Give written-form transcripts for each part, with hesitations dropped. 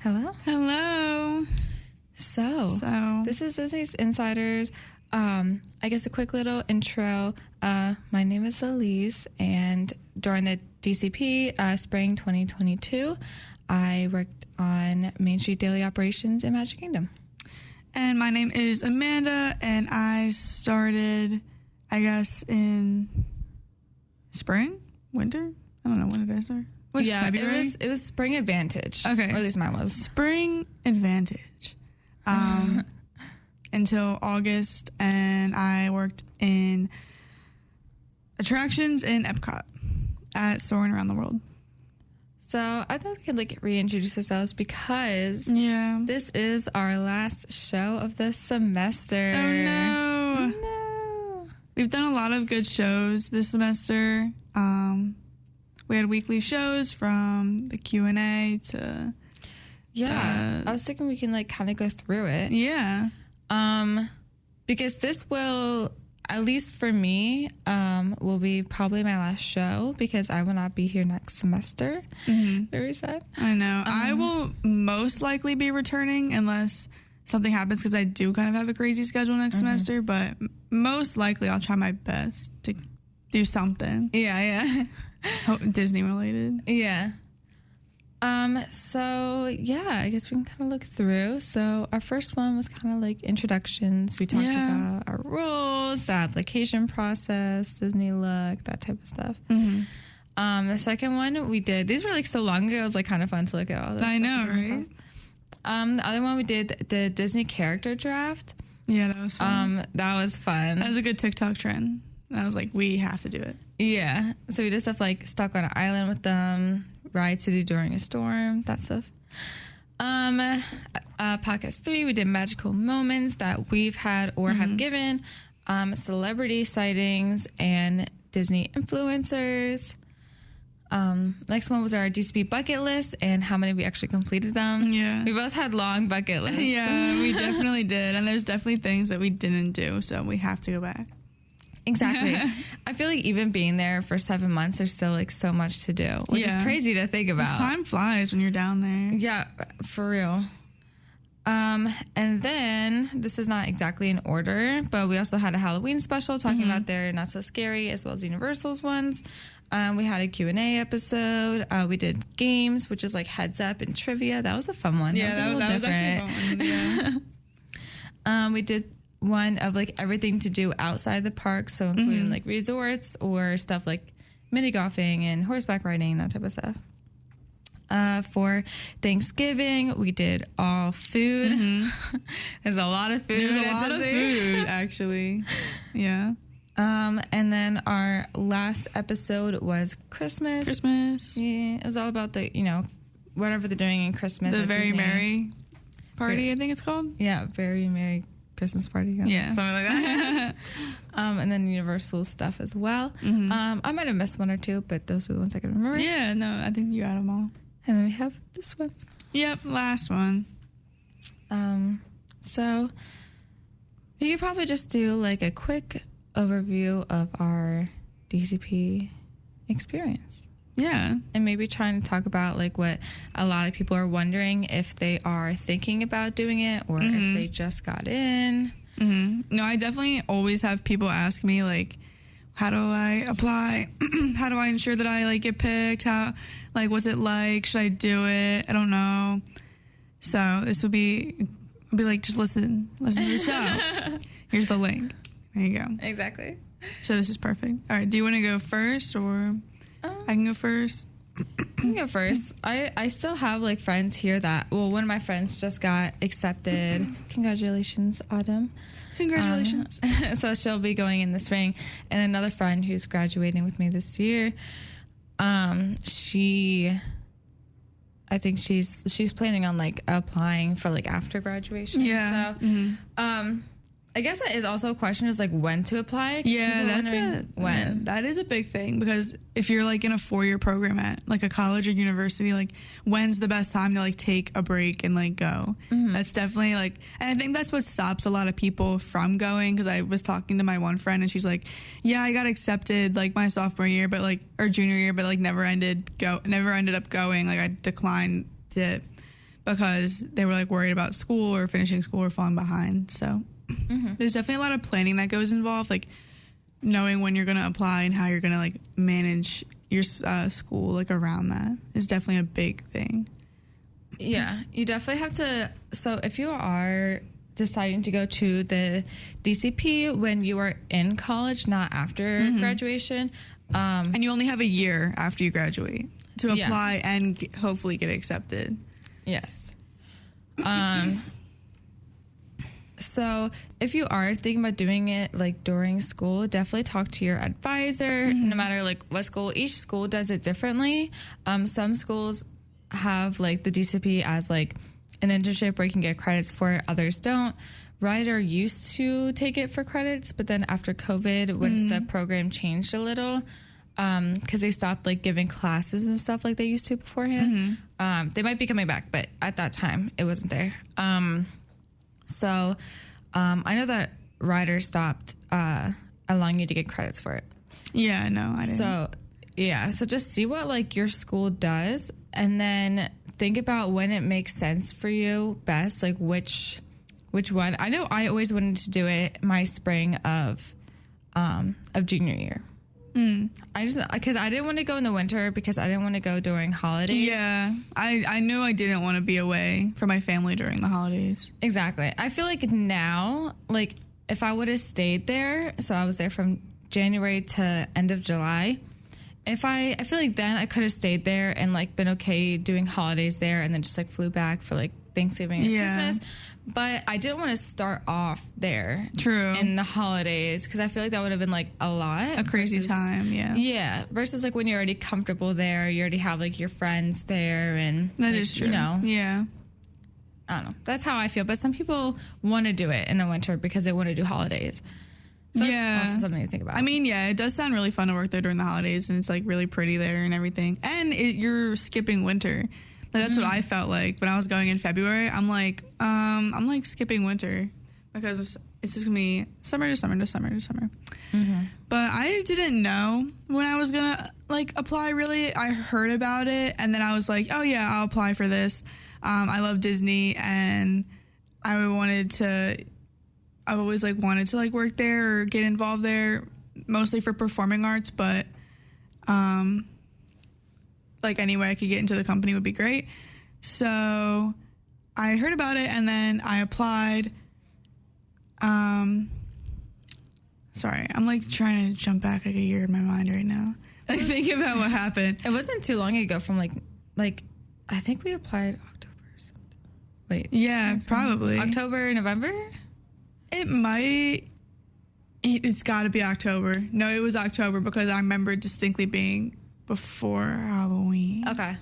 Hello. Hello. So this is Disney's Insiders. I guess a quick little intro. My name is Elise, and during the DCP spring 2022, I worked on Main Street Daily Operations in Magic Kingdom. And my name is Amanda, and I started, I guess, in spring, winter. I don't know, when did I start? February? It was Spring Advantage. Okay, or at least mine was Spring Advantage. Until August, and I worked in attractions in Epcot at Soarin' Around the World. So I thought we could reintroduce ourselves because this is our last show of the semester. Oh no. We've done a lot of good shows this semester. We had weekly shows from the Q&A to... Yeah, I was thinking we can kind of go through it. Yeah. Because this will, at least for me, will be probably my last show because I will not be here next semester. Very sad. I know. I will most likely be returning unless something happens because I do kind of have a crazy schedule next semester, but most likely I'll try my best to do something. Yeah. Disney related. Yeah. So yeah, I guess we can kind of look through. So our first one was kind of like introductions. We talked about our roles, the application process, Disney look, that type of stuff. The second one we did, these were so long ago, it was kind of fun to look at all this. I know, right? The other one we did the Disney character draft. Yeah, that was fun. That was fun. That was a good TikTok trend. I was like, we have to do it. Yeah. So we did stuff like stuck on an island with them, rides to do during a storm, that stuff. Podcast 3, we did magical moments that we've had or have given, celebrity sightings, and Disney influencers. Next one was our DCP bucket list and how many we actually completed them. Yeah. We both had long bucket lists. Yeah, we definitely did. And there's definitely things that we didn't do, so we have to go back. Exactly. I feel like even being there for 7 months, there's still so much to do, which is crazy to think about. Time flies when you're down there. Yeah, for real. And then this is not exactly in order, but we also had a Halloween special talking about their Not So Scary as well as Universal's ones. We had a Q&A episode. We did games, which is heads up and trivia. That was a fun one. Yeah, that was actually a fun one. Yeah. We did one of everything to do outside the park, so including resorts or stuff like mini golfing and horseback riding, that type of stuff. For Thanksgiving, we did all food. There's a lot of food. There's a lot of food, actually. Yeah. And then our last episode was Christmas. Yeah, it was all about the whatever they're doing in Christmas. The Very Merry Party, I think it's called. Yeah, Very Merry Christmas Party. Yeah. Something like that. And then Universal stuff as well. I might have missed one or two, but those are the ones I can remember. Yeah, no, I think you got them all. And then we have this one. Yep, last one. So we could probably just do a quick overview of our DCP experience. Yeah. And maybe trying to talk about what a lot of people are wondering, if they are thinking about doing it or if they just got in. No, I definitely always have people ask me how do I apply? How do I ensure that I get picked? How, what's it like? Should I do it? I don't know. So this would be, I'll be just listen to the show. Here's the link. There you go. Exactly. So this is perfect. All right. Do you want to go first or I can go first? You can go first. I still have friends here that, one of my friends just got accepted. Congratulations, Autumn. Congratulations. So she'll be going in the spring. And another friend who's graduating with me this year, I think she's planning on applying for after graduation. Yeah. So I guess that is also a question is when to apply. Yeah, that's when. That is a big thing because if you're in a 4-year program at a college or university, when's the best time to take a break and go? That's definitely and I think that's what stops a lot of people from going, because I was talking to my one friend and she's like, yeah, I got accepted my sophomore year, but or junior year, but never ended up going. I declined it because they were like worried about school or finishing school or falling behind. So there's definitely a lot of planning that goes involved, like knowing when you're going to apply and how you're going to like manage your school like around that is definitely a big thing. Yeah, you definitely have to. So if you are deciding to go to the DCP when you are in college, not after graduation. And you only have a year after you graduate to apply and hopefully get accepted. Yes. So if you are thinking about doing it like during school, definitely talk to your advisor. No matter like what school, each school does it differently. Some schools have like the DCP as like an internship where you can get credits for it, others don't. Ryder used to take it for credits, but then after COVID, once the program changed a little, because they stopped like giving classes and stuff like they used to beforehand. They might be coming back, but at that time it wasn't there. So I know that Ryder stopped allowing you to get credits for it. Yeah, no, I didn't. So yeah, so just see what like your school does, and then think about when it makes sense for you best, like which one. I know I always wanted to do it my spring of junior year. I just, because I didn't want to go in the winter because I didn't want to go during holidays. Yeah, I knew I didn't want to be away from my family during the holidays. Exactly. I feel like now, like if I would have stayed there, so I was there from January to end of July. I feel like then I could have stayed there and like been okay doing holidays there, and then just like flew back for like Thanksgiving and Christmas. But I didn't want to start off there. True. In the holidays, because I feel like that would have been like a lot. A crazy time, yeah. Yeah. Versus like when you're already comfortable there, you already have like your friends there, and that like, is true. You know. Yeah. I don't know. That's how I feel. But some people want to do it in the winter because they want to do holidays. So that's also something to think about. I mean, yeah, it does sound really fun to work there during the holidays, and it's like really pretty there and everything. And you're skipping winter. Like, that's what I felt like when I was going in February. I'm like skipping winter because it's just gonna be summer to summer to summer to summer. But I didn't know when I was gonna like apply. Really, I heard about it, and then I was like, oh yeah, I'll apply for this. I love Disney, and I've always like wanted to like work there or get involved there, mostly for performing arts, but like any way I could get into the company would be great. So I heard about it, and then I applied. Sorry, I'm like trying to jump back like a year in my mind right now. Like thinking about what happened. It wasn't too long ago from like I think we applied October or something. Wait. Yeah, probably. October, November? It's got to be October. No, it was October because I remember distinctly being before Halloween. Okay.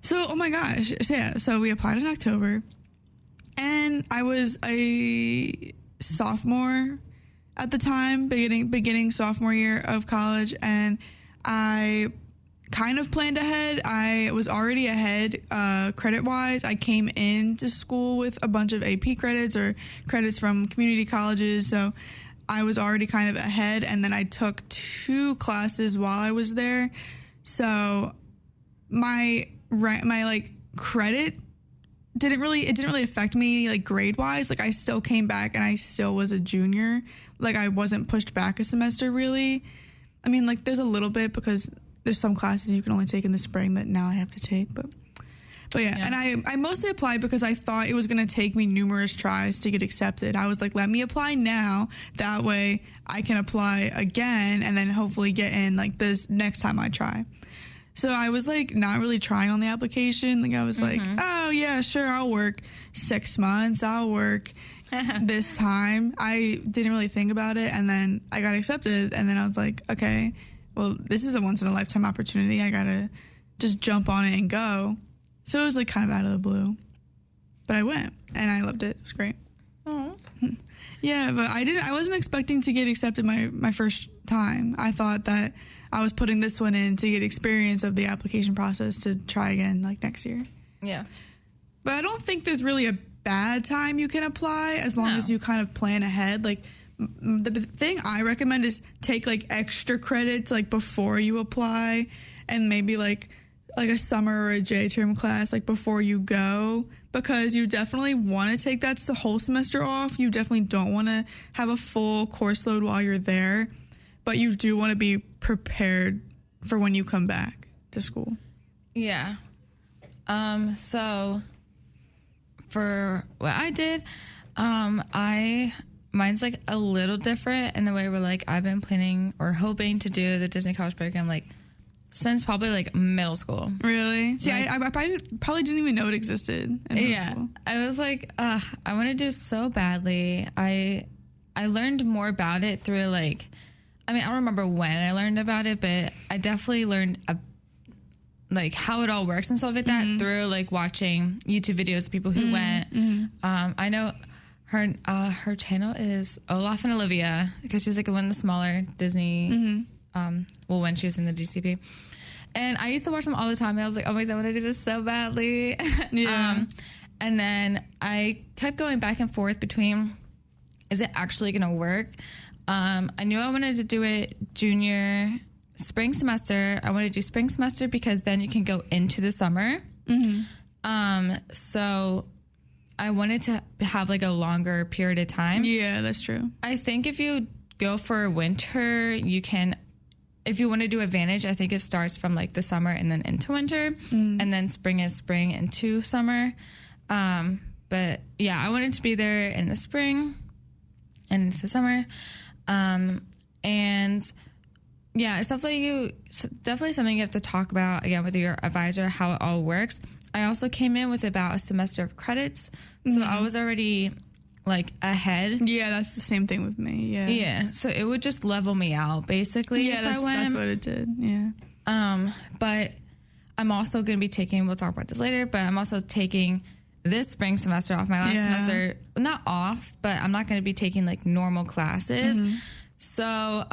So, oh my gosh. So, yeah, so we applied in October, and I was a sophomore at the time, beginning sophomore year of college, and I kind of planned ahead. I was already ahead credit-wise. I came into school with a bunch of AP credits or credits from community colleges, so I was already kind of ahead, and then I took 2 classes while I was there. So my like credit didn't really affect me like grade-wise. Like I still came back and I still was a junior. Like I wasn't pushed back a semester really. I mean, like there's a little bit because there's some classes you can only take in the spring that now I have to take, but yeah. And I mostly applied because I thought it was going to take me numerous tries to get accepted. I was like, let me apply now. That way I can apply again and then hopefully get in like this next time I try. So I was like not really trying on the application. Like I was like, oh yeah, sure, I'll work 6 months. I'll work this time. I didn't really think about it. And then I got accepted. And then I was like, okay, well, this is a once in a lifetime opportunity. I got to just jump on it and go. So it was like kind of out of the blue, but I went and I loved it. It was great. Oh. Yeah, but I wasn't expecting to get accepted my first time. I thought that I was putting this one in to get experience of the application process to try again like next year. Yeah. But I don't think there's really a bad time you can apply as long as you kind of plan ahead. Like the thing I recommend is take like extra credits like before you apply and maybe like like a summer or a J term class like before you go, because you definitely want to take that whole semester off. You definitely don't want to have a full course load while you're there, but you do want to be prepared for when you come back to school. Yeah. So for what I did, mine's like a little different in the way where like I've been planning or hoping to do the Disney College program like since probably like middle school. Really? See, like, I probably didn't even know it existed in middle school. I was like, I want to do so badly. I learned more about it through like, I mean, I don't remember when I learned about it, but I definitely learned like how it all works and stuff like that through like watching YouTube videos of people who went. I know her channel is Olaf and Olivia, because she's like one of the smaller Disney, when she was in the DCP. And I used to watch them all the time, and I was like, oh my God, I want to do this so badly. Yeah. And then I kept going back and forth between, is it actually going to work? I knew I wanted to do it spring semester. I wanted to do spring semester because then you can go into the summer. So I wanted to have like a longer period of time. Yeah, that's true. I think if you go for winter, you can, if you want to do Advantage, I think it starts from like the summer and then into winter, and then spring is spring into summer. But yeah, I wanted to be there in the spring and into the summer. And yeah, it's definitely something you have to talk about again with your advisor, how it all works. I also came in with about a semester of credits, so I was already like ahead. Yeah, that's the same thing with me. Yeah, so it would just level me out basically. Yeah, that's what it did. Yeah. But I'm also going to be taking, we'll talk about this later, but I'm also taking this spring semester off. My last semester, not off, but I'm not going to be taking like normal classes. So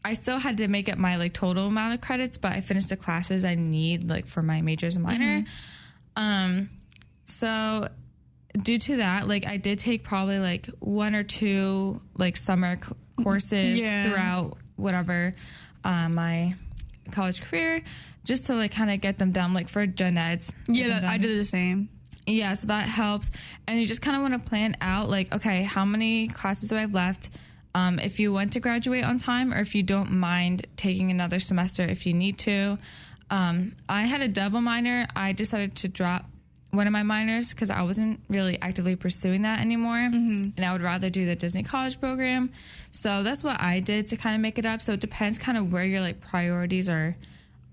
I still had to make up my like total amount of credits, but I finished the classes I need like for my majors and minor. So due to that, like I did take probably like 1 or 2 like summer courses throughout whatever my college career, just to like kind of get them done, like for gen eds. Yeah, I did the same. Yeah, so that helps. And you just kind of want to plan out like, okay, how many classes do I have left? If you want to graduate on time, or if you don't mind taking another semester if you need to. I had a double minor. I decided to drop one of my minors because I wasn't really actively pursuing that anymore. And I would rather do the Disney College program. So that's what I did to kind of make it up. So it depends kind of where your like priorities are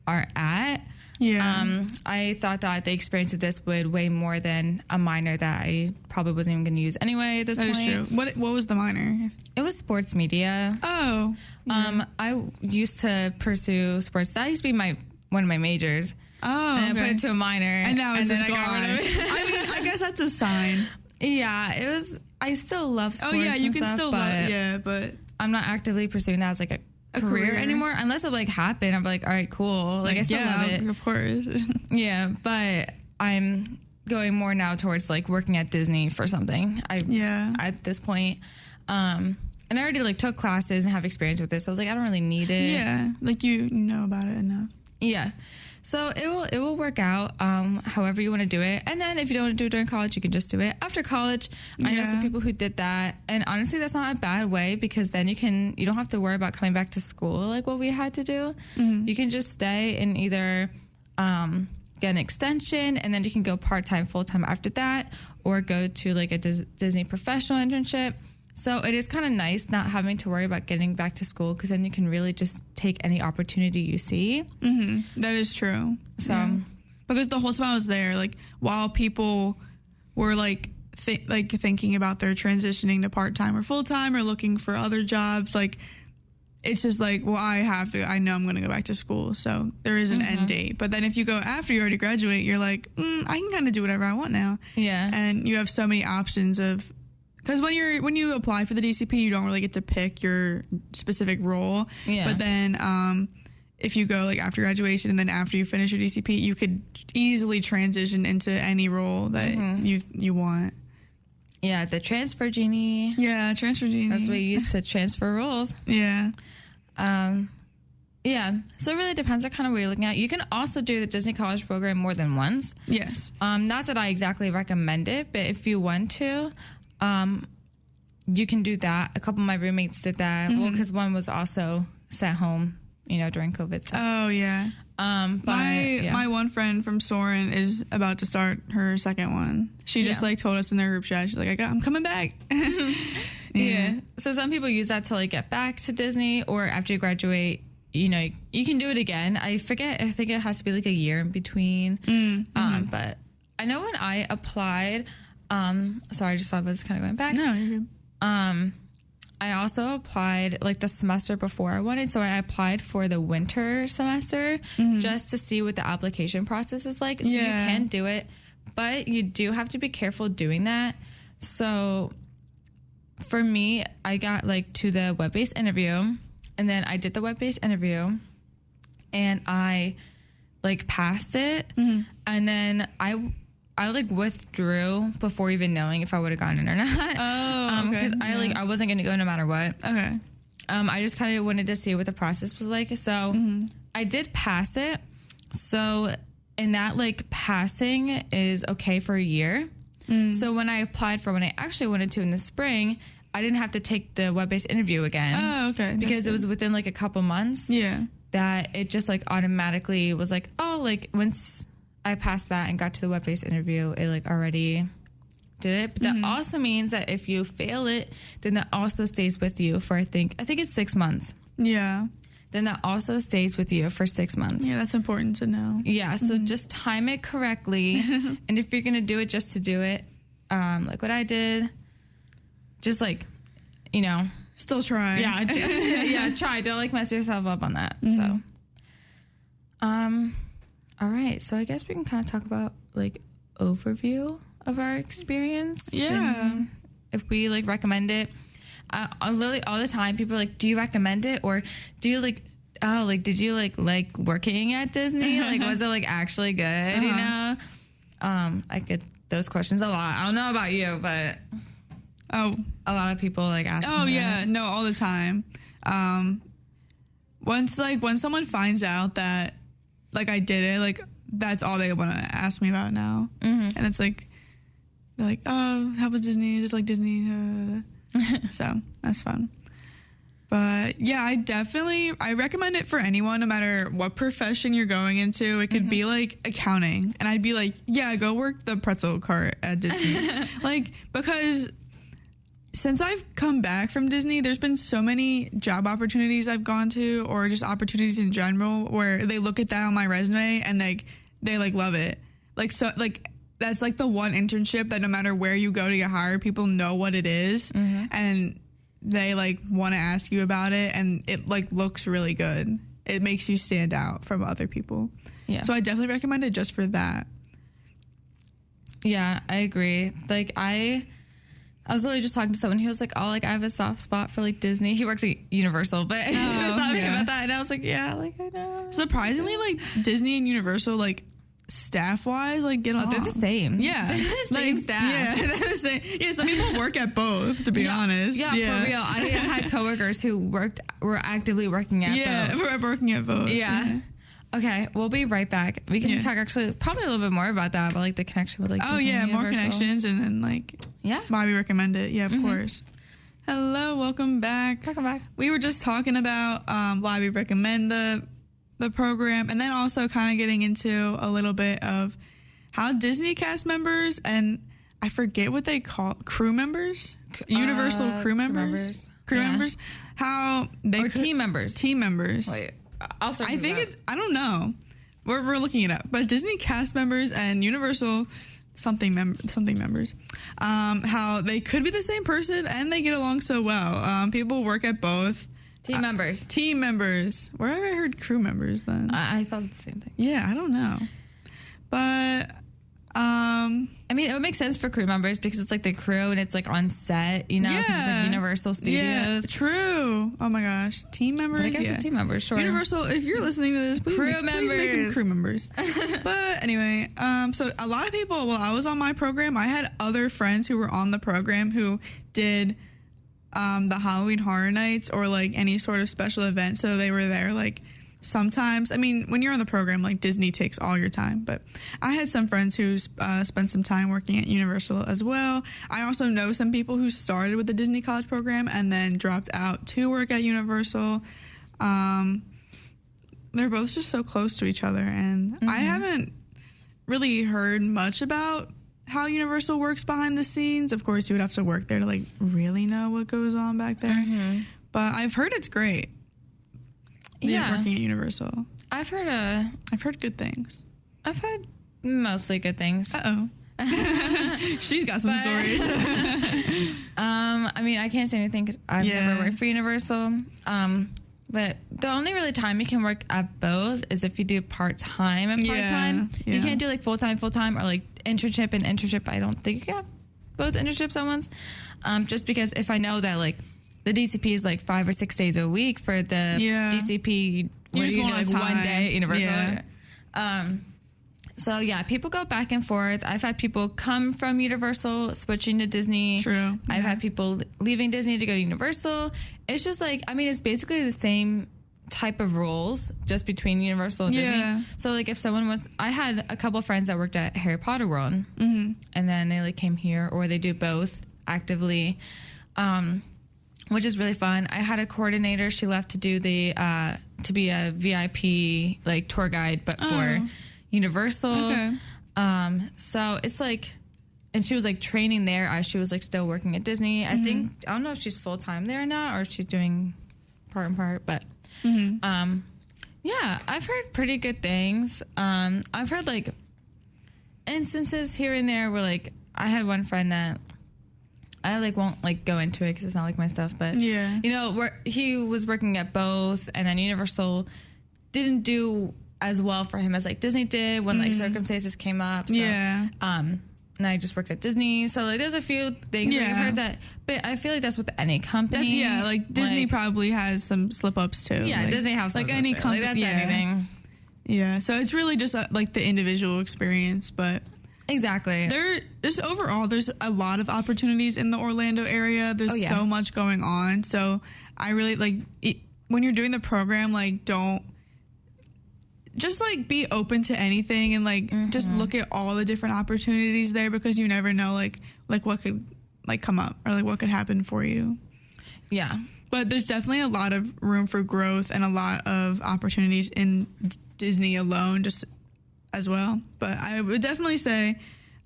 at. Yeah. I thought that the experience of this would weigh more than a minor that I probably wasn't even going to use anyway at this point. That is true. What was the minor? It was sports media. Oh. Yeah. I used to pursue sports. That used to be one of my majors. Oh, and I put it to a minor. And now it's just gone. I mean, I guess that's a sign. Yeah, it was. I still love sports. Oh, yeah, you and can stuff, still love. Yeah, but I'm not actively pursuing that as like a career anymore, unless it like happened. I'm like, all right, cool. Like I still love it, of course. Yeah, but I'm going more now towards like working at Disney for something. At this point, and I already like took classes and have experience with this. So I was like, I don't really need it. Yeah, like you know about it enough. Yeah. So it will work out however you want to do it. And then if you don't want to do it during college, you can just do it after college. I know some people who did that. And honestly, that's not a bad way, because then you don't have to worry about coming back to school like what we had to do. You can just stay and either get an extension, and then you can go part-time, full-time after that, or go to like a Disney professional internship. So it is kind of nice not having to worry about getting back to school, because then you can really just take any opportunity you see. That is true. So because the whole time I was there, like while people were like thinking about their transitioning to part-time or full-time or looking for other jobs, like it's just like, well, I know I'm going to go back to school. So there is an end date. But then if you go after you already graduate, you're like, I can kind of do whatever I want now. Yeah. And you have so many options of, because when you apply for the DCP, you don't really get to pick your specific role. Yeah. But then if you go like after graduation and then after you finish your DCP, you could easily transition into any role that you want. Yeah, the transfer genie. Yeah, transfer genie. That's what you use to transfer roles. Yeah. Yeah. So it really depends on kind of what you're looking at. You can also do the Disney College Program more than once. Yes. Not that I exactly recommend it, but if you want to, you can do that. A couple of my roommates did that. Well, because one was also sent home, during COVID. So. Oh, yeah. My one friend from Soren is about to start her second one. She just told us in their group chat. She's like, I'm coming back. Yeah. So some people use that to like get back to Disney, or after you graduate, you can do it again. I forget. I think it has to be like a year in between. But I know when I applied, sorry, I just thought about this kind of going back. No, you're good. I also applied like the semester before I wanted. So I applied for the winter semester just to see what the application process is like. So you can do it, but you do have to be careful doing that. So for me, I got like to the web-based interview, and then I did the web-based interview and I like passed it. And then I like withdrew before even knowing if I would have gotten it or not. Oh, okay. Because I wasn't going to go no matter what. Okay. I just kind of wanted to see what the process was like. So I did pass it. So, and that like passing is okay for a year. So when I applied for when I actually wanted to in the spring, I didn't have to take the web-based interview again. Oh, okay. Because it was within like a couple months. Yeah. That it just like automatically was like, oh, like once I passed that and got to the web-based interview, it like already did it. But that also means that if you fail it, then that also stays with you for I think it's 6 months. Yeah. Then that also stays with you for 6 months. Yeah, that's important to know. Yeah, so just time it correctly. And if you're going to do it just to do it, like what I did, just like, still try. Yeah, yeah, try. Don't like mess yourself up on that. So, all right. So I guess we can kind of talk about like overview of our experience. Yeah. And if we like recommend it. Literally all the time people are like, do you recommend it? Or do you like, oh, like, did you like working at Disney? Like, was it like actually good? I get those questions a lot. I don't know about you, but a lot of people like ask me. Oh yeah. No, all the time. When someone finds out that like I did it, like that's all they want to ask me about now. And it's like, they're like, oh, how was Disney? Just like Disney. So that's fun. But yeah, I recommend it for anyone, no matter what profession you're going into. It could be like accounting, and I'd be like, yeah, go work the pretzel cart at Disney. Like, because since I've come back from Disney, there's been so many job opportunities I've gone to, or just opportunities in general, where they look at that on my resume and like they like love it. Like, so like that's like the one internship that no matter where you go to get hired, people know what it is, and they like want to ask you about it, and it like looks really good. It makes you stand out from other people. Yeah. So I definitely recommend it just for that. Yeah, I agree. Like I was literally just talking to someone. He was like, oh, like I have a soft spot for like Disney. He works at Universal, but he was talking about that, and I was like, yeah, like I know. Surprisingly, like Disney and Universal, like staff wise, like get along. They're the same. Yeah. They're the same staff. Yeah, they're the same. Yeah, some people work at both, to be honest. Yeah, for real. I had coworkers who were actively working at both. Yeah, we're working at both. Yeah. Okay, we'll be right back. We can talk actually probably a little bit more about that, about like the connection with like Disney and more Universal. connections, and then like why we recommend it. Yeah, of course. Hello, welcome back. Welcome back. We were just talking about why we recommend the program, and then also kind of getting into a little bit of how Disney cast members, and I forget what they call crew members, Universal crew members, how they team members. Wait, I think it's, I don't know. We're looking it up, but Disney cast members and Universal something members, how they could be the same person and they get along so well. People work at both. Team members. Where have I heard crew members then? I thought the same thing. Yeah, I don't know. But I mean, it would make sense for crew members because it's like the crew and it's like on set, because it's like Universal Studios. Yeah, true. Oh my gosh. Team members? But I guess it's team members, sure. Universal, if you're listening to this, please make them crew members. But anyway, so a lot of people, while I was on my program, I had other friends who were on the program who did the Halloween Horror Nights or like any sort of special event. So they were there like sometimes, I mean, when you're on the program, like Disney takes all your time, but I had some friends who spent some time working at Universal as well. I also know some people who started with the Disney College program and then dropped out to work at Universal. They're both just so close to each other, and I haven't really heard much about how Universal works behind the scenes. Of course, you would have to work there to like really know what goes on back there. But I've heard it's great. Yeah, working at Universal. I've heard good things. I've heard mostly good things. She's got some stories. I mean, I can't say anything because I've never worked for Universal. But the only really time you can work at both is if you do part-time and part-time. Yeah. You can't do like full-time, or like internship and internship. I don't think you can have both internships at once. Just because if I know that like the DCP is like 5 or 6 days a week for the DCP, you just want like time. 1 day Universal. Yeah. So yeah, people go back and forth. I've had people come from Universal switching to Disney. True. I've had people leaving Disney to go to Universal. It's just like, I mean, it's basically the same type of roles just between Universal and Disney. So like if someone I had a couple friends that worked at Harry Potter World and then they like came here, or they do both actively, which is really fun. I had a coordinator. She left to do to be a VIP like tour guide, but for Universal. Okay. So it's like, and she was like training there as she was like still working at Disney. I don't know if she's full time there now or if she's doing part and part, but yeah, I've heard pretty good things. I've heard like instances here and there where like I had one friend that I like won't like go into it because it's not like my stuff, but you know, where he was working at both, and then Universal didn't do as well for him as like Disney did when like circumstances came up. So, and I just worked at Disney, so like there's a few things where I've heard that, but I feel like that's with any company. Like Disney probably has some slip ups too. Yeah, like, Disney has like any company. Like, that's anything. Yeah, so it's really just like the individual experience, but exactly. There's a lot of opportunities in the Orlando area. There's so much going on. So I really like when you're doing the program, like don't just like be open to anything and like just look at all the different opportunities there, because you never know like what could like come up or like what could happen for you. Yeah. But there's definitely a lot of room for growth and a lot of opportunities in Disney alone just as well. But I would definitely say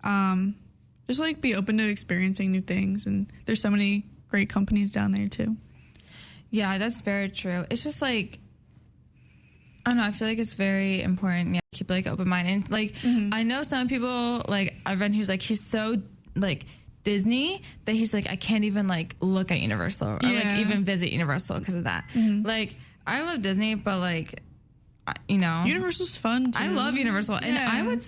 just like be open to experiencing new things, and there's so many great companies down there too. Yeah, that's very true. It's just like, I don't know, I feel like it's very important, keep like open minded. Like I know some people, like a friend who's like, he's so like Disney that he's like, I can't even like look at Universal or like even visit Universal because of that. Like I love Disney, but like, you know, Universal's fun too. I love Universal, and I would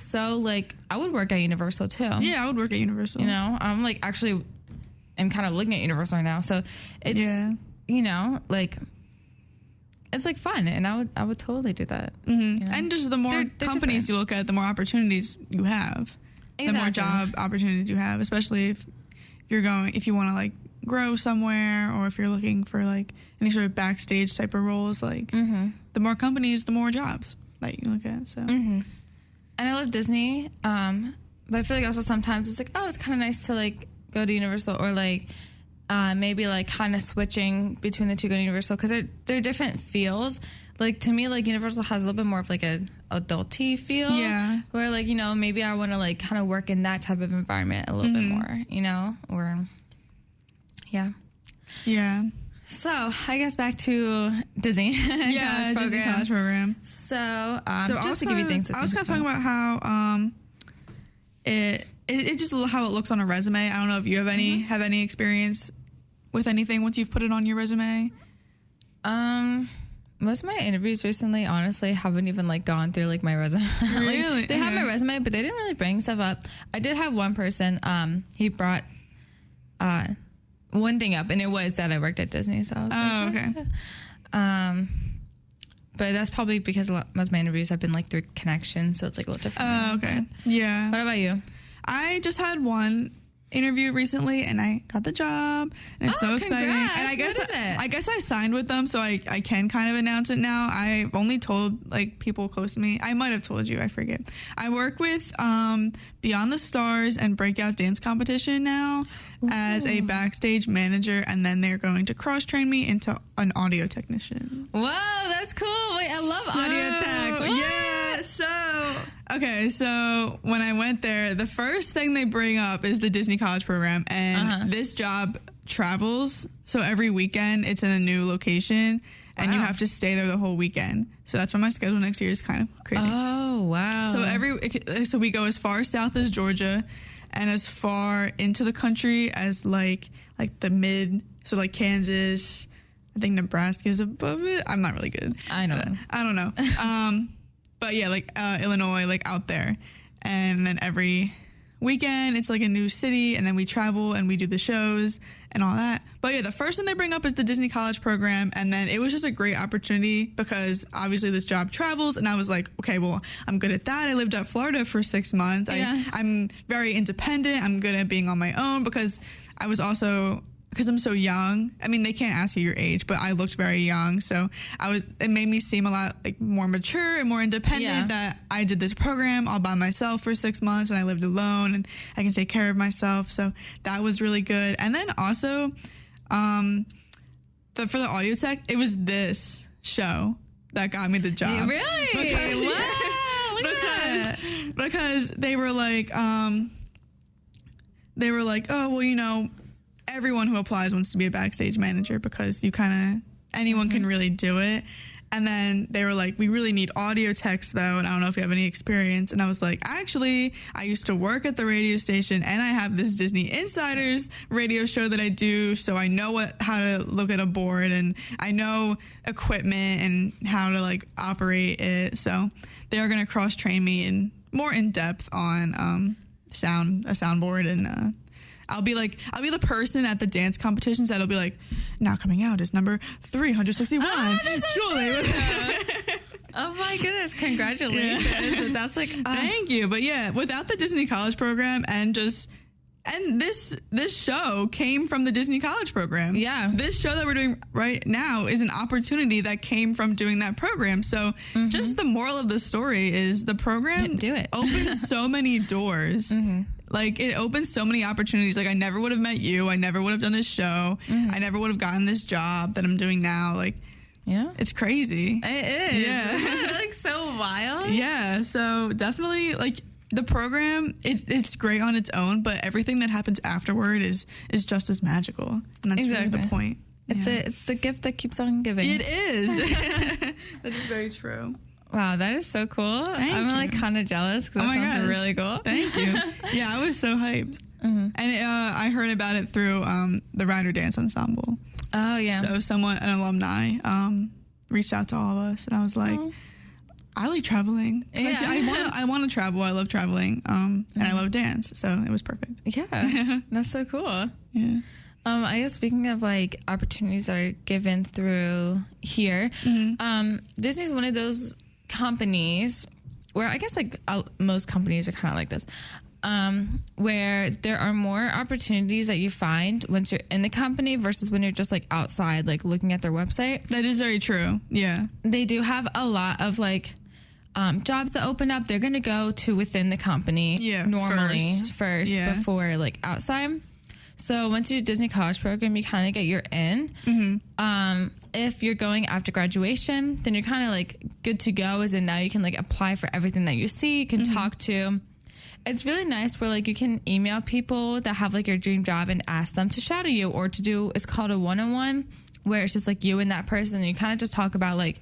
I would work at Universal too. Yeah, I would work at Universal. You know, I'm like actually I'm kind of looking at Universal right now, so it's you know, like it's like fun, and I would totally do that. You know? And just the more companies different. You look at, the more opportunities you have. Exactly. The more job opportunities you have, especially if you want to like grow somewhere, or if you're looking for like any sort of backstage type of roles, like the more companies, the more jobs that you look at. So, and I love Disney, but I feel like also sometimes it's like, oh, it's kind of nice to like go to Universal, or like maybe like kind of switching between the two, going to Universal, because they're different feels. Like to me, like Universal has a little bit more of like a adulty feel, where like, you know, maybe I want to like kind of work in that type of environment a little bit more, you know, or So I guess back to Disney. Disney College Program. So just to give you things. I was kind of talking about how it just how it looks on a resume. I don't know if you have any experience with anything once you've put it on your resume. Most of my interviews recently, honestly, haven't even like gone through like my resume. Really? Like, they had my resume, but they didn't really bring stuff up. I did have one person. He brought one thing up, and it was that I worked at Disney. So I was okay. But that's probably because most of my interviews have been like through connection, so it's like a little different. Oh, okay. Yeah. What about you? I just had one interview recently, and I got the job, and it's so exciting. Congrats. And What is it? I guess I signed with them, so I can kind of announce it now. I've only told like people close to me. I might have told you, I forget. I work with Beyond the Stars and Breakout Dance Competition now as a backstage manager, and then they're going to cross train me into an audio technician. Wow, that's cool. Wait, I love audio tech. What? Yeah, okay, so when I went there, the first thing they bring up is the Disney College program, and this job travels. So every weekend it's in a new location, and you have to stay there the whole weekend. So that's why my schedule next year is kind of crazy. Oh, wow. So we go as far south as Georgia, and as far into the country as like the mid, so like Kansas. I think Nebraska is above it. I'm not really good. I don't know. But yeah, like Illinois, like out there. And then every weekend it's like a new city, and then we travel and we do the shows and all that. But yeah, the first thing they bring up is the Disney College program, and then it was just a great opportunity because obviously this job travels, and I was like, okay, well, I'm good at that. I lived at Florida for 6 months. Yeah. I'm very independent. I'm good at being on my own because I was also, because I'm so young. I mean, they can't ask you your age, but I looked very young. So it made me seem a lot like more mature and more independent that I did this program all by myself for 6 months, and I lived alone and I can take care of myself. So that was really good. And then also, for the audio tech, it was this show that got me the job. Really? Wow, look at that. Because they were like, oh, well, you know, everyone who applies wants to be a backstage manager because anyone can really do it. And then they were like, we really need audio techs though, and I don't know if you have any experience. And I was like, actually, I used to work at the radio station, and I have this Disney Insiders radio show that I do, so I know how to look at a board, and I know equipment and how to like operate it. So they are going to cross train me more in depth on a soundboard, and I'll be the person at the dance competitions that'll be like, now coming out is number 361. Julie. Oh my goodness! Congratulations. Yeah. That's like thank you. But yeah, without the Disney College program and this show came from the Disney College program. Yeah. This show that we're doing right now is an opportunity that came from doing that program. So just the moral of the story is the program opens so many doors. Like, it opens so many opportunities. Like, I never would have met you. I never would have done this show. I never would have gotten this job that I'm doing now. Like, it's crazy. It is. Yeah. Like, so wild. Yeah. So, definitely, like, the program, it's great on its own, but everything that happens afterward is just as magical. And that's really the point. It's the gift that keeps on giving. It is. That is very true. Wow, that is so cool. I'm like kind of jealous because that sounds really cool. Thank you. Yeah, I was so hyped. And I heard about it through the Rider Dance Ensemble. Oh, yeah. So an alumni, reached out to all of us, and I was like, I like traveling. Yeah. I want to travel. I love traveling, and I love dance, so it was perfect. Yeah, that's so cool. Yeah. I guess speaking of like opportunities that are given through here, Disney's one of those companies where I guess like most companies are kind of like this, where there are more opportunities that you find once you're in the company versus when you're just like outside, like looking at their website. That is very true. Yeah. They do have a lot of like jobs that open up. They're going to go to within the company normally first before like outside. So once you do Disney College program, you kind of get your in. If you're going after graduation, then you're kind of like good to go, as in now you can like apply for everything that you see, you can talk to. It's really nice where like you can email people that have like your dream job and ask them to shadow you or to do, it's called a one-on-one, where it's just like you and that person, and you kind of just talk about like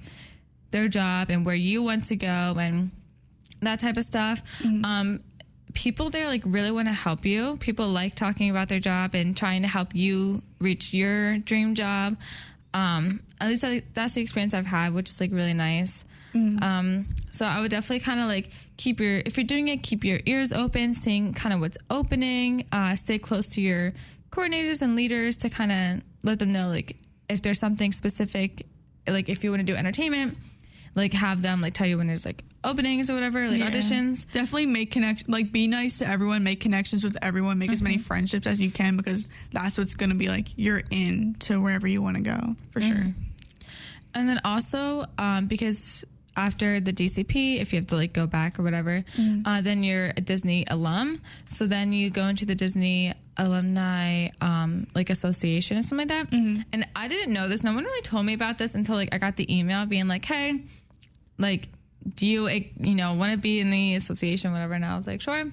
their job and where you want to go and that type of stuff. People there like really want to help you. People like talking about their job and trying to help you reach your dream job. At least that's the experience I've had, which is like really nice. So I would definitely kind of like if you're doing it, keep your ears open, seeing kind of what's opening, stay close to your coordinators and leaders to kind of let them know like if there's something specific, like if you want to do entertainment, like have them like tell you when there's like openings or whatever, like auditions. Definitely like be nice to everyone, make connections with everyone, make as many friendships as you can, because that's what's going to be like you're in to wherever you want to go for sure. And then also, because after the DCP, if you have to like go back or whatever, then you're a Disney alum. So then you go into the Disney alumni like association or something like that. And I didn't know this. No one really told me about this until like I got the email being like, hey, like, do you want to be in the association, whatever? And I was like, sure.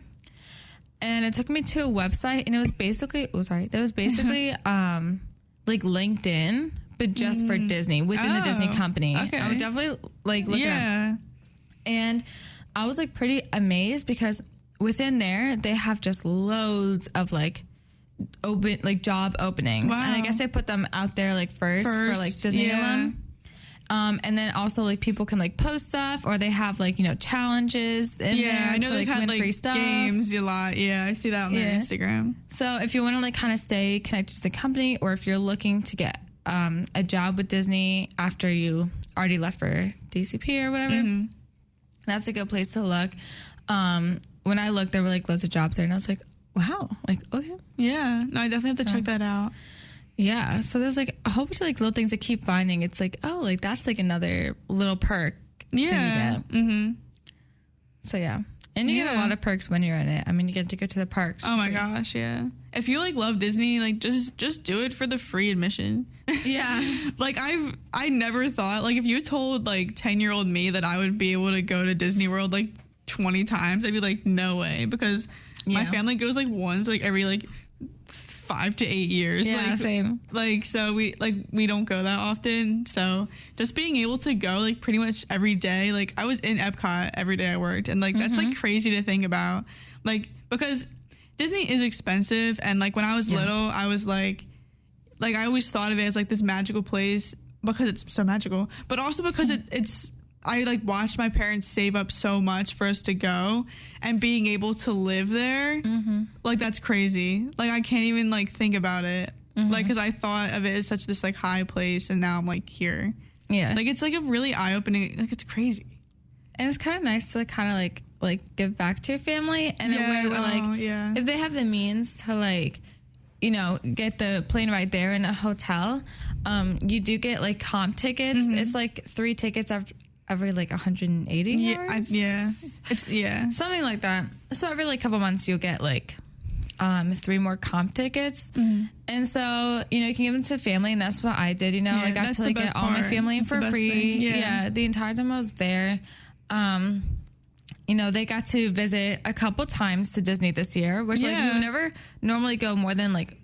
And it took me to a website, and it was basically like LinkedIn, but just for Disney, within the Disney company. Okay. I would definitely like look it up. And I was like pretty amazed, because within there they have just loads of like job openings. Wow. And I guess they put them out there like first for like Disney alum. And then also like people can like post stuff, or they have like, challenges in there. I know to, they've like, had win free like stuff. games a lot. Yeah, I see that on their Instagram. So if you want to like kind of stay connected to the company, or if you're looking to get a job with Disney after you already left for DCP or whatever, that's a good place to look. When I looked, there were like loads of jobs there, and I was like, wow, like, okay. Yeah, no, I definitely have to check that out. Yeah, so there's like a whole bunch of like little things to keep finding. It's like, oh, like that's like another little perk. Yeah. So yeah, and you get a lot of perks when you're in it. I mean, you get to go to the parks. Oh my gosh, yeah. If you like love Disney, like just do it for the free admission. Yeah. Like I never thought, like if you told like 10-year-old me that I would be able to go to Disney World like 20 times, I'd be like, no way, because my family goes like once like every like 5 to 8 years. Yeah, like, same. Like, so we don't go that often. So just being able to go like pretty much every day, like I was in Epcot every day I worked, and like that's like crazy to think about, like, because Disney is expensive, and like when I was little, I was like I always thought of it as like this magical place because it's so magical, but also because it's I like watched my parents save up so much for us to go, and being able to live there, like that's crazy. Like I can't even like think about it, like because I thought of it as such this like high place, and now I'm like here. Yeah, like it's like a really eye opening. Like it's crazy, and it's kind of nice to kind of like give back to your family in a way where like if they have the means to like get the plane right there in a hotel, you do get like comp tickets. It's like 3 tickets every like 180 hours. It's something like that. So every like couple months you'll get like 3 more comp tickets, and so you can give them to family, and that's what I did. I got to like get all my family for free. The entire time I was there. They got to visit a couple times to Disney this year, which like we would never normally go more than like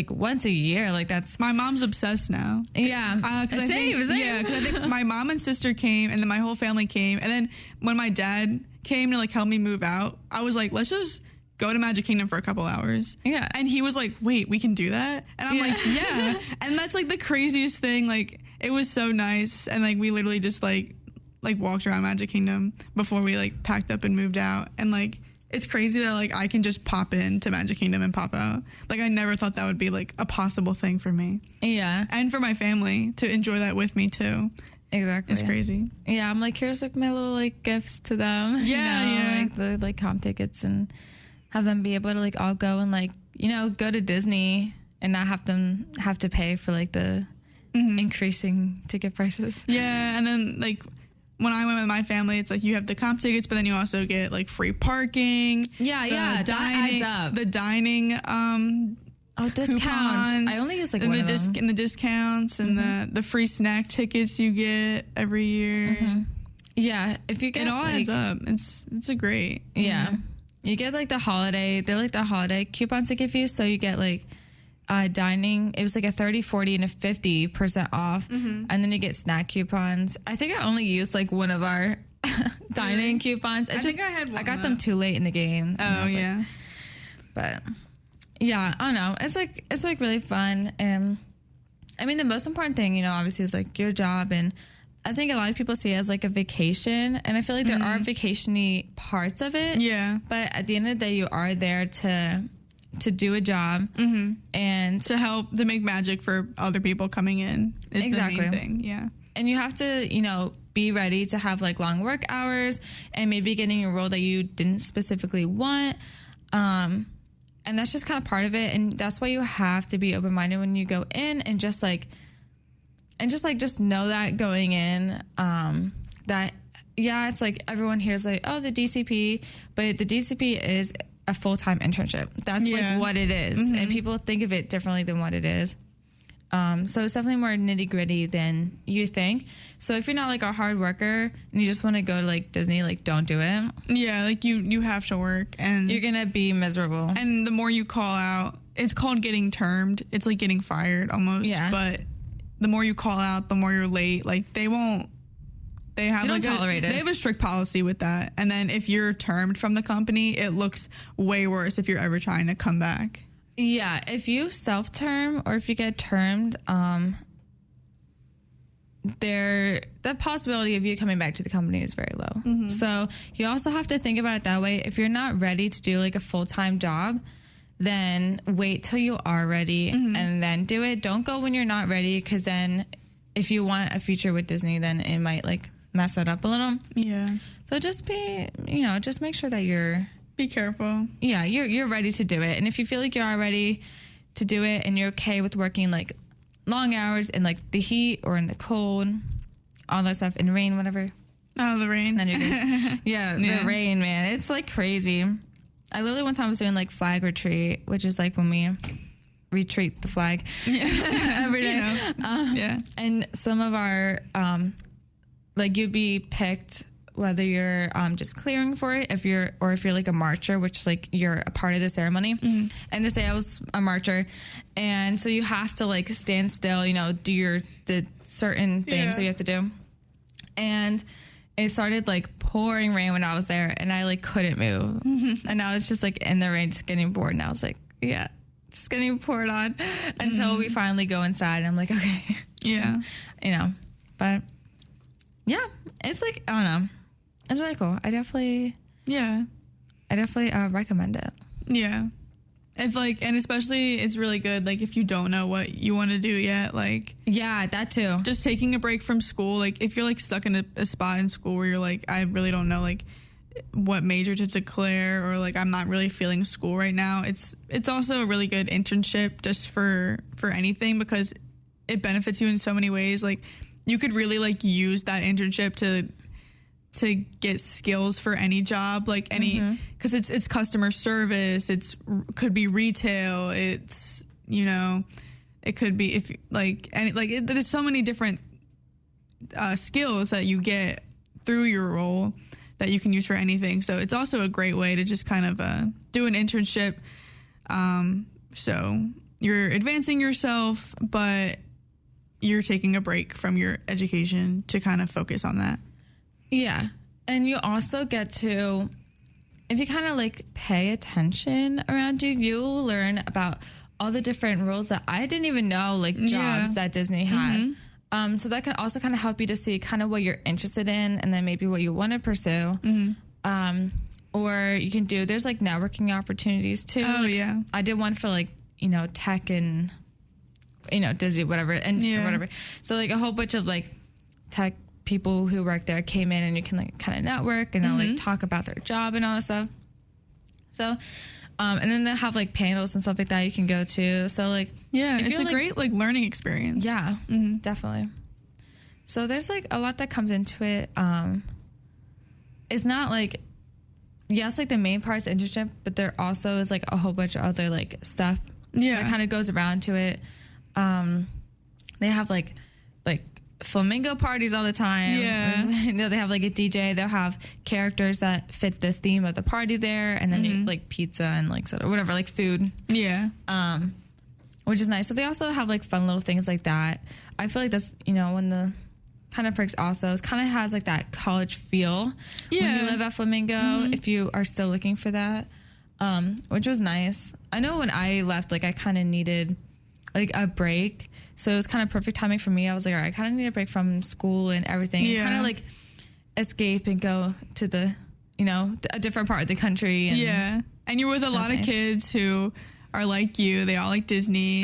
once a year. Like that's my mom's obsessed now. Same. Because I think my mom and sister came, and then my whole family came, and then when my dad came to like help me move out, I was like, let's just go to Magic Kingdom for a couple hours. Yeah. And he was like, wait, we can do that? And I'm like, yeah. And that's like the craziest thing. Like it was so nice, and like we literally just like walked around Magic Kingdom before we like packed up and moved out. And like it's crazy that like I can just pop into Magic Kingdom and pop out. Like I never thought that would be like a possible thing for me. Yeah. And for my family to enjoy that with me too. Exactly. It's crazy. Yeah, I'm like, here's like my little like gifts to them. Like the like comp tickets, and have them be able to like all go and like go to Disney and not have to pay for like the increasing ticket prices. Yeah, and then like when I went with my family, it's like you have the comp tickets, but then you also get like free parking. Yeah, dining, that adds up. The dining discounts. Coupons, I only use like one of them. And the discounts and the free snack tickets you get every year. Yeah, if you get it all adds up. It's a great. Yeah. You get like the holiday coupons they give you, so you get like dining. It was like a 30, 40, and a 50% off, and then you get snack coupons. I think I only used like one of our dining coupons. I think I had one. I got them too late in the game. Oh yeah, but yeah, I don't know. It's like really fun, and I mean the most important thing, obviously, is like your job, and I think a lot of people see it as like a vacation, and I feel like there are vacation-y parts of it. Yeah. But at the end of the day, you are there to do a job and to help to make magic for other people coming in. Is exactly. The main thing. Yeah. And you have to, you know, be ready to have like long work hours and maybe getting a role that you didn't specifically want. And that's just kind of part of it. And that's why you have to be open-minded when you go in and just know that going in, that, yeah, it's like everyone here is like, oh, the DCP, but the DCP is a full-time internship. That's like what it is. Mm-hmm. And people think of it differently than what it is. So it's definitely more nitty-gritty than you think. So if you're not like a hard worker and you just want to go to like Disney, like don't do it. Yeah, like you have to work and you're gonna be miserable. And the more you call out, it's called getting termed. It's like getting fired almost. Yeah. But the more you call out, the more you're late. Like they have like tolerate it. They have a strict policy with that. And then if you're termed from the company, it looks way worse if you're ever trying to come back. Yeah, if you self-term or if you get termed, the possibility of you coming back to the company is very low. Mm-hmm. So you also have to think about it that way. If you're not ready to do like a full-time job, then wait till you are ready and then do it. Don't go when you're not ready, because then if you want a future with Disney, then it might like mess it up a little. Yeah. So just just make sure that be careful. Yeah, you're ready to do it. And if you feel like you are ready to do it and you're okay with working like long hours in like the heat or in the cold, all that stuff, in rain, whatever. Oh, the rain. Then you're good. Yeah, the rain, man. It's like crazy. I literally one time was doing like flag retreat, which is like when we retreat the flag every day. Yeah. And some of our, like you'd be picked whether you're just clearing for it, if you're like a marcher, which like you're a part of the ceremony. Mm-hmm. And this day I was a marcher, and so you have to like stand still, you know, do the certain things that you have to do. And it started like pouring rain when I was there, and I like couldn't move. Mm-hmm. And I was just like in the rain, just getting bored. And I was like, yeah, just getting poured on until we finally go inside. And I'm like, okay. Yeah. You know, but yeah, it's like, I don't know. It's really cool. I definitely recommend it. Yeah. If like, and especially it's really good, like if you don't know what you want to do yet, like. Yeah, that too. Just taking a break from school. Like if you're like stuck in a spot in school where you're like, I really don't know like what major to declare, or like I'm not really feeling school right now. It's also a really good internship just for anything, because it benefits you in so many ways. Like you could really like use that internship to get skills for any job, like any, because it's customer service, could be retail, it's, you know, it could be if like any there's so many different skills that you get through your role that you can use for anything. So it's also a great way to just kind of do an internship. So you're advancing yourself, but you're taking a break from your education to kind of focus on that. Yeah. And you also get to, if you kind of like pay attention around you, you'll learn about all the different roles that I didn't even know, like jobs that Disney had. Mm-hmm. So that can also kind of help you to see kind of what you're interested in, and then maybe what you want to pursue. Mm-hmm. Or you can do, there's like networking opportunities too. Oh, like, yeah. I did one for like, you know, tech and, you know, Disney, whatever, and whatever. So like a whole bunch of like tech people who work there came in, and you can like kind of network and like talk about their job and all that stuff. So, and then they have like panels and stuff like that you can go to. So like, yeah, it's a great like learning experience. Yeah, definitely. So there's like a lot that comes into it. It's not like, yes, like the main part is internship, but there also is like a whole bunch of other like stuff that kind of goes around to it. They have like flamingo parties all the time. Yeah. You know, they have like a DJ. They'll have characters that fit the theme of the party there, and then you, like pizza and like soda, whatever, like food. Yeah. Which is nice. So they also have like fun little things like that. I feel like that's, you know, when the kind of perks also, it kind of has like that college feel when you live at Flamingo, if you are still looking for that, which was nice. I know when I left, like I kind of needed like a break. So it was kind of perfect timing for me. I was like, all right, I kind of need a break from school and everything. Yeah. Kind of like escape and go to the, you know, a different part of the country. And and you're with a lot of kids who are like you. They all like Disney,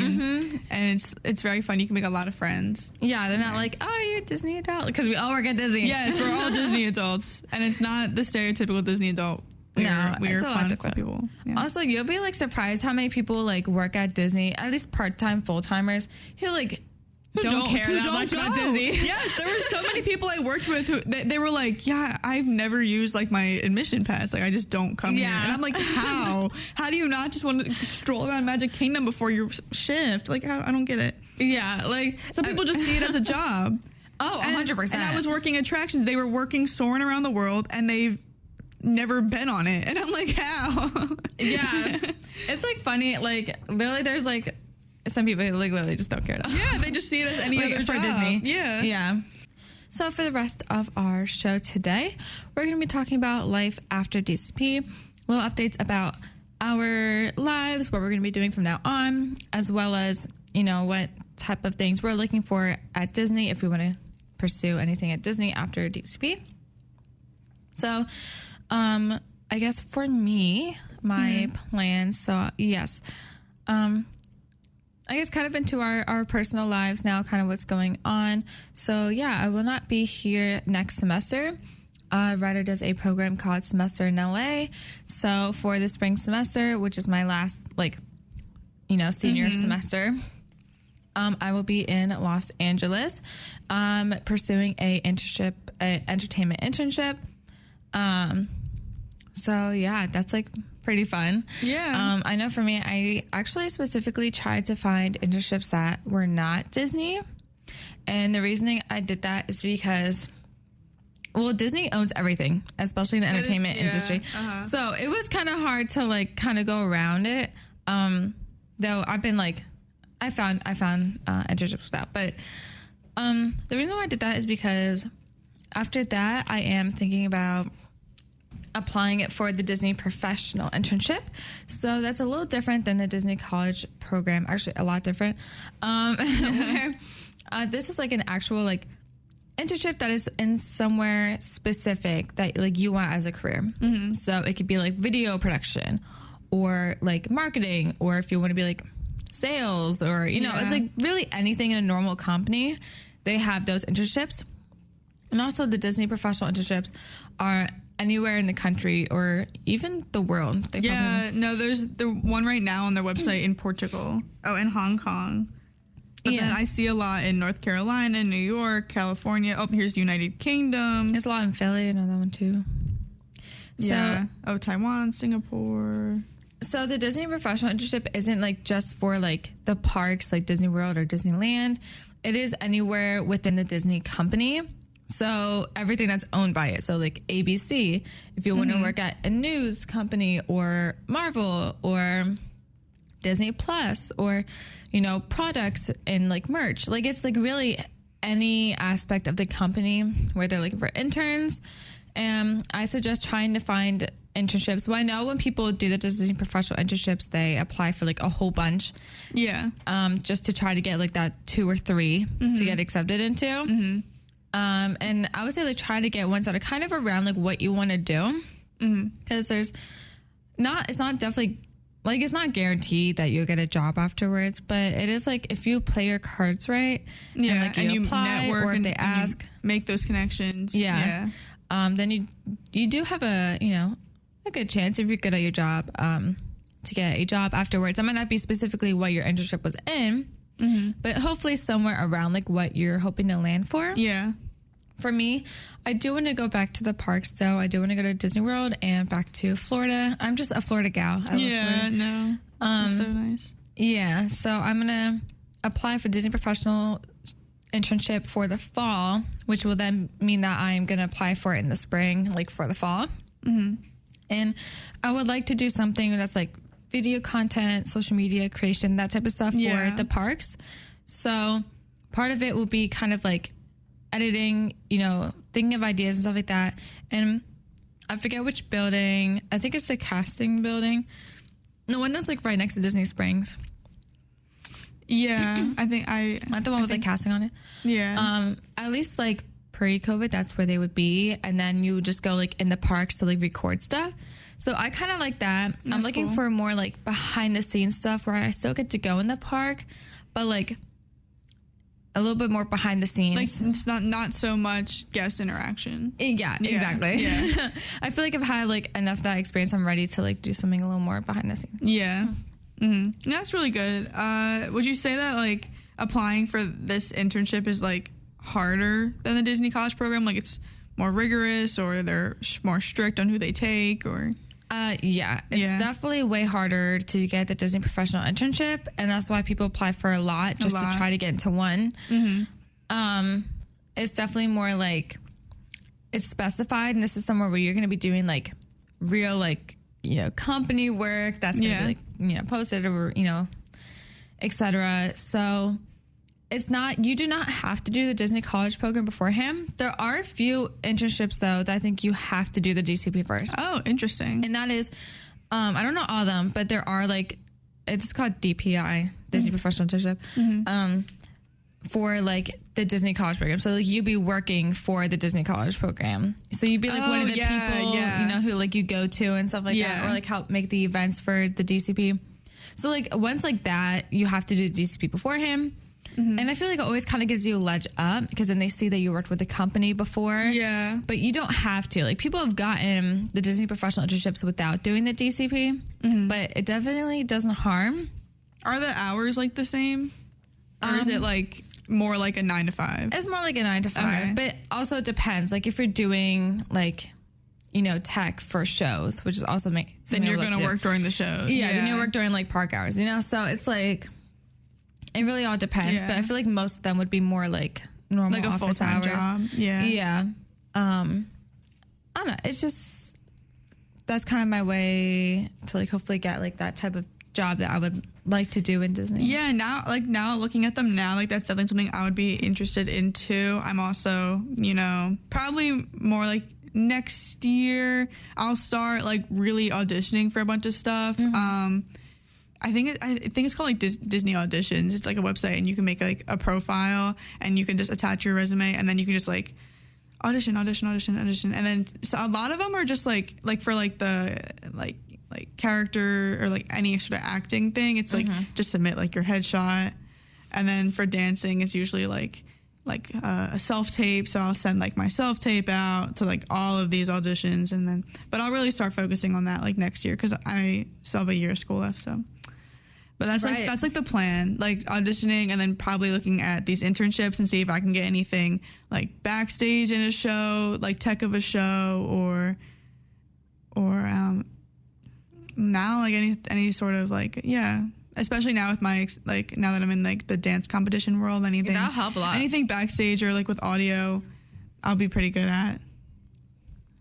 and it's very fun. You can make a lot of friends. Yeah, they're not like, oh, you're a Disney adult, because we all work at Disney. Yes, we're all Disney adults, and it's not the stereotypical Disney adult. We're fun people. Yeah. Also, you'll be like surprised how many people like work at Disney, at least part-time, full-timers, who like don't care that much about Disney. Yes, there were so many people I worked with who they were like, yeah, I've never used like my admission pass. Like I just don't come here. And I'm like, how? How do you not just want to stroll around Magic Kingdom before your shift? Like, I don't get it. Yeah, like some people just see it as a job. Oh, 100%. And I was working attractions. They were working soaring around the world, and they've never been on it. And I'm like, how? Yeah. It's like funny. Like literally there's like some people who like literally just don't care at all. Yeah, they just see it as any like, other for job. Disney. Yeah. Yeah. So for the rest of our show today, we're going to be talking about life after DCP, little updates about our lives, what we're going to be doing from now on, as well as, you know, what type of things we're looking for at Disney if we want to pursue anything at Disney after DCP. So, I guess for me, my plans, so yes, I guess kind of into our personal lives now, kind of what's going on. So yeah, I will not be here next semester. Ryder does a program called Semester in LA. So for the spring semester, which is my last, like, you know, senior semester, I will be in Los Angeles, pursuing a entertainment internship. So yeah, that's like pretty fun. Yeah. I know for me, I actually specifically tried to find internships that were not Disney. And the reasoning I did that is because, well, Disney owns everything, especially in the entertainment industry. So it was kind of hard to like kind of go around it. Though I've been like, I found internships with that. But the reason why I did that is because after that, I am thinking about applying it for the Disney professional internship. So that's a little different than the Disney college program. Actually, a lot different. Where, this is like an actual like internship that is in somewhere specific that like you want as a career. So it could be like video production or like marketing, or if you want to be like sales, or, you know, it's like really anything in a normal company. They have those internships. And also the Disney professional internships are anywhere in the country or even the world. There's the one right now on their website in Portugal. Oh, and Hong Kong. But then I see a lot in North Carolina, New York, California. Oh, here's United Kingdom. There's a lot in Philly. I know that one too. Yeah. So, Taiwan, Singapore. So the Disney professional internship isn't like just for like the parks, like Disney World or Disneyland. It is anywhere within the Disney company. So everything that's owned by it. So like ABC, if you want to work at a news company, or Marvel, or Disney Plus, or, you know, products and like merch. Like it's like really any aspect of the company where they're looking for interns. And I suggest trying to find internships. Well, I know when people do the Disney professional internships, they apply for like a whole bunch. Yeah. Just to try to get like that 2 or 3 to get accepted into. And I would say like try to get ones that are kind of around like what you want to do. Because it's not definitely like, it's not guaranteed that you'll get a job afterwards, but it is like if you play your cards right, and like you apply, network, or if they ask, make those connections. Then you do have a good chance, if you're good at your job, to get a job afterwards. It might not be specifically what your internship was in, but hopefully somewhere around like what you're hoping to land for. Yeah. For me, I do want to go back to the parks, though. I do want to go to Disney World and back to Florida. I'm just a Florida gal. I love Florida. That's so nice. Yeah, so I'm going to apply for Disney professional internship for the fall, which will then mean that I'm going to apply for it in the spring, like for the fall. And I would like to do something that's like video content, social media creation, that type of stuff for the parks. So part of it will be kind of like editing, thinking of ideas and stuff like that. And I forget which building. I think it's the casting building. The one that's like right next to Disney Springs. Yeah, I think not the one with like casting on it. Yeah. At least like pre-COVID, that's where they would be. And then you would just go like in the parks to like record stuff. So I kind of like that. That's I'm looking cool. for more like behind the scenes stuff where I still get to go in the park, but like a little bit more behind the scenes. Like it's not so much guest interaction. Yeah, exactly. Yeah. I feel like I've had like enough of that experience. I'm ready to like do something a little more behind the scenes. Yeah. Mm-hmm. That's really good. Would you say that like applying for this internship is like harder than the Disney College program? Like it's more rigorous, or they're more strict on who they take, or? Yeah, it's definitely way harder to get the Disney professional internship, and that's why people apply for a lot just to try to get into one. Mm-hmm. It's definitely more like it's specified, and this is somewhere where you're going to be doing like real like, you know, company work that's going to be like, you know, posted or, you know, etc. So it's not, you do not have to do the Disney College program beforehand. There are a few internships though that I think you have to do the DCP first. Oh, interesting. And that is, I don't know all of them, but there are like, it's called DPI, Disney Professional Internship, for like the Disney College program. So like you'd be working for the Disney College program. So you'd be like one of the people, you know, who like you go to and stuff like that, or like help make the events for the DCP. So like once like that, you have to do the DCP beforehand. Mm-hmm. And I feel like it always kind of gives you a ledge up because then they see that you worked with the company before. Yeah. But you don't have to. Like people have gotten the Disney professional internships without doing the DCP, but it definitely doesn't harm. Are the hours like the same? Or is it like more like a 9 to 5? It's more like a 9 to 5, but also it depends. Like if you're doing like, you know, tech for shows, which is also then you're going to work during the show. Yeah, then you work during like park hours, you know? So it's like, it really all depends, but I feel like most of them would be more like normal like a office full-time hours. job. Yeah. Yeah. I don't know. It's just, that's kind of my way to like hopefully get like that type of job that I would like to do in Disney. Yeah. Now looking at them now, like that's definitely something I would be interested in too. I'm also, you know, probably more like next year I'll start like really auditioning for a bunch of stuff. I think it's called like Disney Auditions. It's like a website, and you can make like a profile, and you can just attach your resume, and then you can just like audition, and then so a lot of them are just like for like the like character or like any sort of acting thing. It's like just submit like your headshot, and then for dancing, it's usually like a self tape. So I'll send like my self tape out to like all of these auditions, and then but I'll really start focusing on that like next year because I still have a year of school left. So. But that's like the plan, like auditioning and then probably looking at these internships and see if I can get anything like backstage in a show, like tech of a show, or now like any sort of like especially now with my like now that I'm in like the dance competition world, anything that'll help a lot. Anything backstage or like with audio, I'll be pretty good at.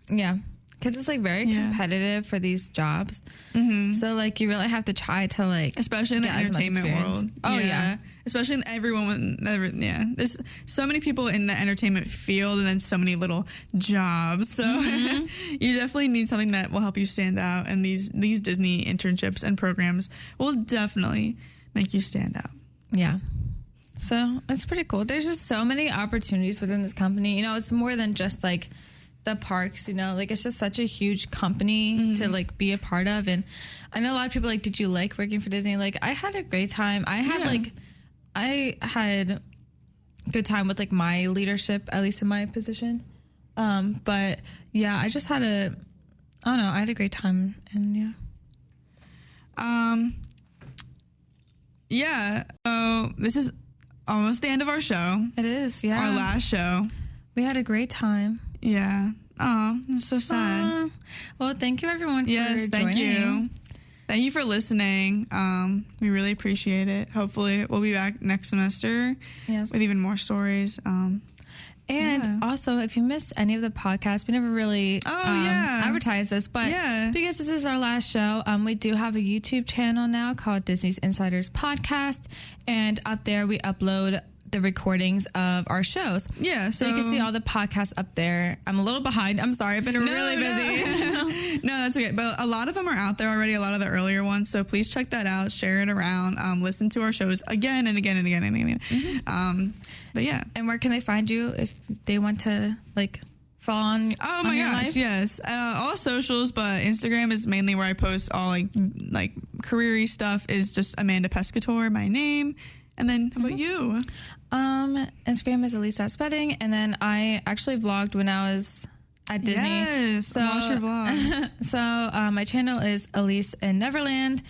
Yeah. Because it's like very competitive for these jobs. So like you really have to try to like, especially in the entertainment world. Oh yeah. Especially in everyone. There's so many people in the entertainment field and then so many little jobs. So you definitely need something that will help you stand out. And these Disney internships and programs will definitely make you stand out. Yeah. So it's pretty cool. There's just so many opportunities within this company. You know, it's more than just like the parks, you know, like it's just such a huge company to like be a part of. And I know a lot of people like, did you like working for Disney? Like I had a great time. I had good time with like my leadership, at least in my position. But yeah, I just had I had a great time. And so this is almost the end of our show. It is. Yeah. Our last show. We had a great time. Yeah. Oh, it's so sad. Well, thank you everyone for joining. Thank you. Thank you for listening. We really appreciate it. Hopefully we'll be back next semester with even more stories. And also, if you missed any of the podcasts, we never really advertise this, but because this is our last show, we do have a YouTube channel now called Disney's Insiders Podcast, and up there we upload the recordings of our shows. Yeah. So you can see all the podcasts up there. I'm a little behind. I'm sorry. I've been really busy. No, that's okay. But a lot of them are out there already, a lot of the earlier ones. So please check that out. Share it around. Listen to our shows again and again and again and again. But yeah. And where can they find you if they want to like follow on? Oh my gosh, life? yes. All socials, but Instagram is mainly where I post all like career-y stuff. Is just Amanda Pescator, my name. And then how about you? Instagram is Elise.Spedding, and then I actually vlogged when I was at Disney. Yes, watch your vlogs. So my channel is Elise in Neverland,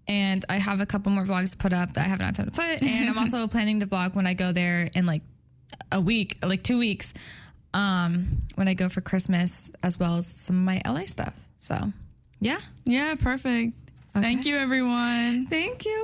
and I have a couple more vlogs to put up that I haven't had time to put. And I'm also planning to vlog when I go there in like a week, like 2 weeks, when I go for Christmas, as well as some of my LA stuff. So, yeah. Yeah, perfect. Okay. Thank you, everyone. Thank you.